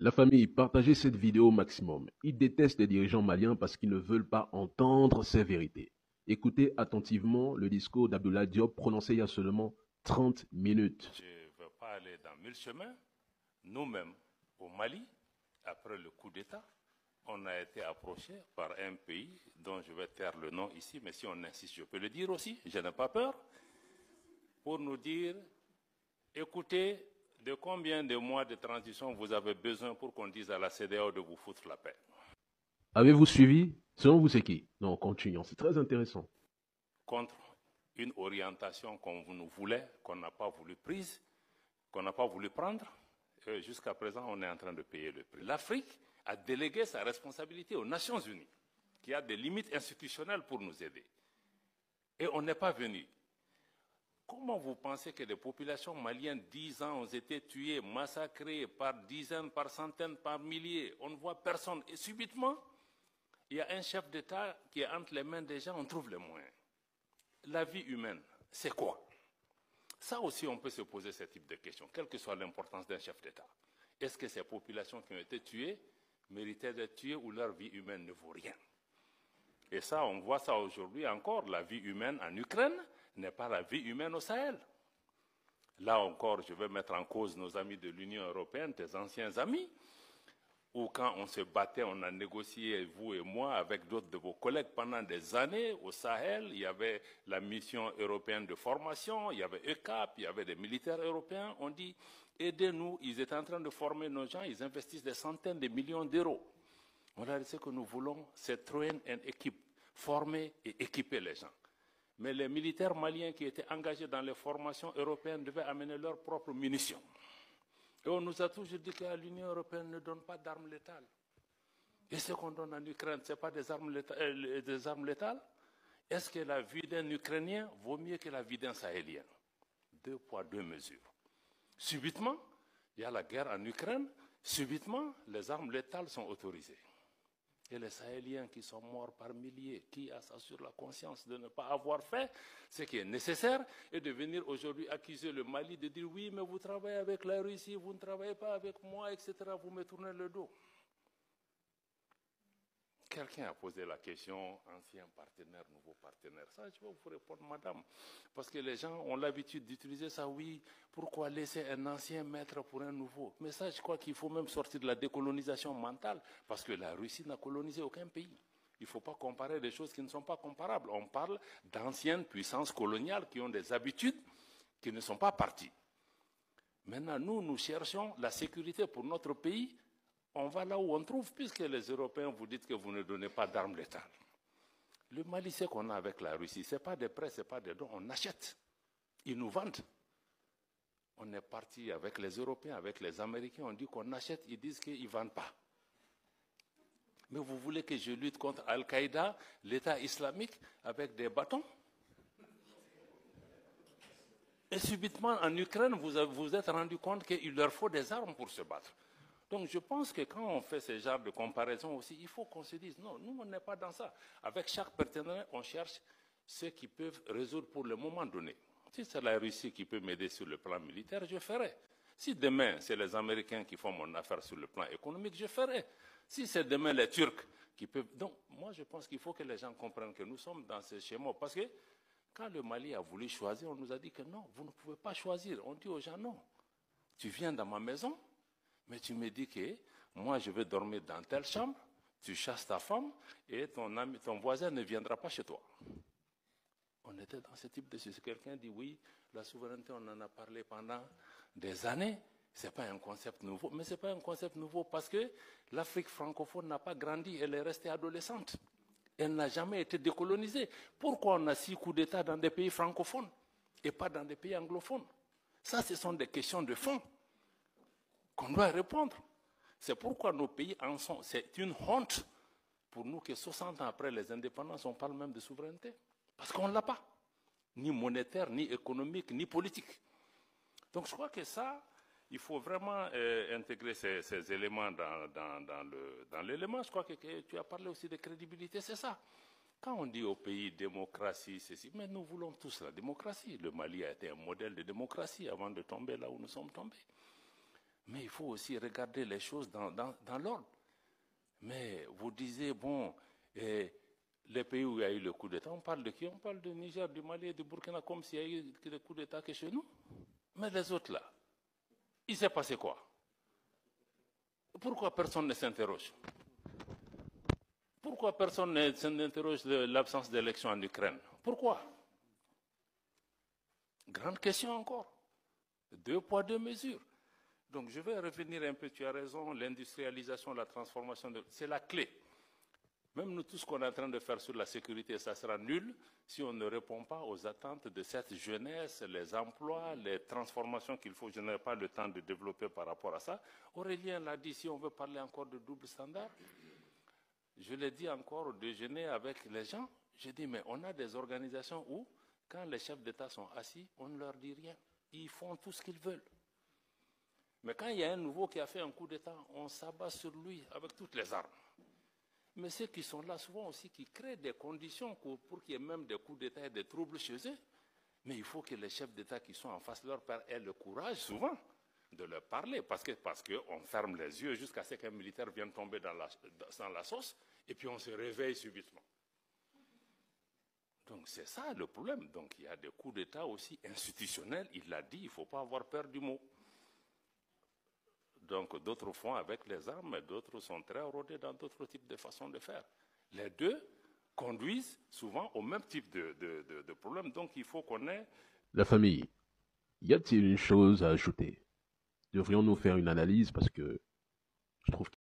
La famille, partagez cette vidéo au maximum. Ils détestent les dirigeants maliens parce qu'ils ne veulent pas entendre ces vérités. Écoutez attentivement le discours d'Abdoulaye Diop prononcé il y a seulement 30 minutes. Je ne veux pas aller dans mille chemins. Nous-mêmes, au Mali, après le coup d'État, on a été approché par un pays dont je vais taire le nom ici, mais si on insiste, je peux le dire aussi, je n'ai pas peur, pour nous dire, écoutez, de combien de mois de transition vous avez besoin pour qu'on dise à la CEDEAO de vous foutre la paix? Avez-vous suivi? Selon vous, c'est qui? Non, continuons, c'est très intéressant. Contre une orientation qu'on nous voulait, qu'on n'a pas voulu prise, qu'on n'a pas voulu prendre, jusqu'à présent, on est en train de payer le prix. L'Afrique a délégué sa responsabilité aux Nations Unies, qui a des limites institutionnelles pour nous aider. Et on n'est pas venu. Comment vous pensez que les populations maliennes, 10 ans, ont été tuées, massacrées par dizaines, par centaines, par milliers? On ne voit personne. Et subitement, il y a un chef d'État qui est entre les mains des gens, on trouve les moyens. La vie humaine, c'est quoi? Ça aussi, on peut se poser ce type de questions, quelle que soit l'importance d'un chef d'État. Est-ce que ces populations qui ont été tuées méritaient d'être tuées ou leur vie humaine ne vaut rien? Et ça, on voit ça aujourd'hui encore. La vie humaine en Ukraine n'est pas la vie humaine au Sahel. Là encore, je vais mettre en cause nos amis de l'Union européenne, tes anciens amis, où quand on se battait, on a négocié, vous et moi, avec d'autres de vos collègues pendant des années au Sahel. Il y avait la mission européenne de formation, il y avait ECAP, il y avait des militaires européens. On dit, aidez-nous. Ils étaient en train de former nos gens, ils investissent des centaines de millions d'euros. Voilà, ce que nous voulons, c'est train and equip, former et équiper les gens. Mais les militaires maliens qui étaient engagés dans les formations européennes devaient amener leurs propres munitions. Et on nous a toujours dit que l'Union européenne ne donne pas d'armes létales. Et ce qu'on donne en Ukraine, ce n'est pas des armes létales? Est-ce que la vie d'un Ukrainien vaut mieux que la vie d'un Sahélien? Deux poids, deux mesures. Subitement, il y a la guerre en Ukraine, subitement, les armes létales sont autorisées. Et les Sahéliens qui sont morts par milliers, qui a ça sur la conscience de ne pas avoir fait ce qui est nécessaire, et de venir aujourd'hui accuser le Mali de dire oui, mais vous travaillez avec la Russie, vous ne travaillez pas avec moi, etc. Vous me tournez le dos. Quelqu'un a posé la question, ancien partenaire, nouveau partenaire. Ça, je vais vous répondre, madame. Parce que les gens ont l'habitude d'utiliser ça, oui, pourquoi laisser un ancien maître pour un nouveau? Mais ça, je crois qu'il faut même sortir de la décolonisation mentale, parce que la Russie n'a colonisé aucun pays. Il ne faut pas comparer des choses qui ne sont pas comparables. On parle d'anciennes puissances coloniales qui ont des habitudes qui ne sont pas parties. Maintenant, nous cherchons la sécurité pour notre pays. On va là où on trouve, puisque les Européens vous dites que vous ne donnez pas d'armes létales. Le Mali, c'est qu'on a avec la Russie. Ce n'est pas des prêts, ce n'est pas des dons, on achète. Ils nous vendent. On est parti avec les Européens, avec les Américains, on dit qu'on achète, ils disent qu'ils ne vendent pas. Mais vous voulez que je lutte contre Al-Qaïda, l'État islamique, avec des bâtons? Et subitement, en Ukraine, vous vous êtes rendu compte qu'il leur faut des armes pour se battre. Donc je pense que quand on fait ce genre de comparaison aussi, il faut qu'on se dise, non, nous on n'est pas dans ça. Avec chaque partenaire, on cherche ceux qui peuvent résoudre pour le moment donné. Si c'est la Russie qui peut m'aider sur le plan militaire, je ferai. Si demain, c'est les Américains qui font mon affaire sur le plan économique, je ferai. Si c'est demain les Turcs qui peuvent... Donc moi je pense qu'il faut que les gens comprennent que nous sommes dans ce schéma. Parce que quand le Mali a voulu choisir, on nous a dit que non, vous ne pouvez pas choisir. On dit aux gens, non, tu viens dans ma maison, mais tu me dis que moi, je vais dormir dans telle chambre, tu chasses ta femme et ton voisin ne viendra pas chez toi. On était dans ce type de situation. Quelqu'un dit oui, la souveraineté, on en a parlé pendant des années. Ce n'est pas un concept nouveau. Mais ce n'est pas un concept nouveau parce que l'Afrique francophone n'a pas grandi, elle est restée adolescente. Elle n'a jamais été décolonisée. Pourquoi on a 6 coups d'État dans des pays francophones et pas dans des pays anglophones? Ça, ce sont des questions de fond qu'on doit répondre. C'est pourquoi nos pays en sont. C'est une honte pour nous que 60 ans après les indépendances, on parle même de souveraineté. Parce qu'on ne l'a pas. Ni monétaire, ni économique, ni politique. Donc je crois que ça, il faut vraiment intégrer ces éléments dans l'élément. Je crois que tu as parlé aussi de crédibilité, c'est ça. Quand on dit au pays démocratie, ceci, mais nous voulons tous la démocratie. Le Mali a été un modèle de démocratie avant de tomber là où nous sommes tombés. Mais il faut aussi regarder les choses dans l'ordre. Mais vous disiez, bon, les pays où il y a eu le coup d'État, on parle de qui? On parle du Niger, du Mali et du Burkina comme s'il y a eu le coup d'État que chez nous. Mais les autres là, il s'est passé quoi? Pourquoi personne ne s'interroge? Pourquoi personne n'interroge l'absence d'élection en Ukraine? Pourquoi? Grande question encore. 2 poids, 2 mesures. Donc je vais revenir un peu, tu as raison, l'industrialisation, la transformation, c'est la clé. Même nous, tout ce qu'on est en train de faire sur la sécurité, ça sera nul si on ne répond pas aux attentes de cette jeunesse, les emplois, les transformations qu'il faut. Je n'ai pas le temps de développer par rapport à ça. Aurélien l'a dit, si on veut parler encore de double standard, je l'ai dit encore au déjeuner avec les gens, j'ai dit, mais on a des organisations où, quand les chefs d'État sont assis, on ne leur dit rien. Ils font tout ce qu'ils veulent. Mais quand il y a un nouveau qui a fait un coup d'État, on s'abat sur lui avec toutes les armes. Mais ceux qui sont là, souvent aussi, qui créent des conditions pour qu'il y ait même des coups d'État et des troubles chez eux. Mais il faut que les chefs d'État qui sont en face de leur père aient le courage, souvent, de leur parler. Parce qu'on ferme les yeux jusqu'à ce qu'un militaire vienne tomber dans la sauce, et puis on se réveille subitement. Donc c'est ça le problème. Donc il y a des coups d'État aussi institutionnels. Il l'a dit, il ne faut pas avoir peur du mot. Donc d'autres font avec les armes, mais d'autres sont très rodés dans d'autres types de façons de faire. Les deux conduisent souvent au même type de problème. Donc il faut qu'on ait... La famille, y a-t-il une chose à ajouter? Devrions-nous faire une analyse parce que je trouve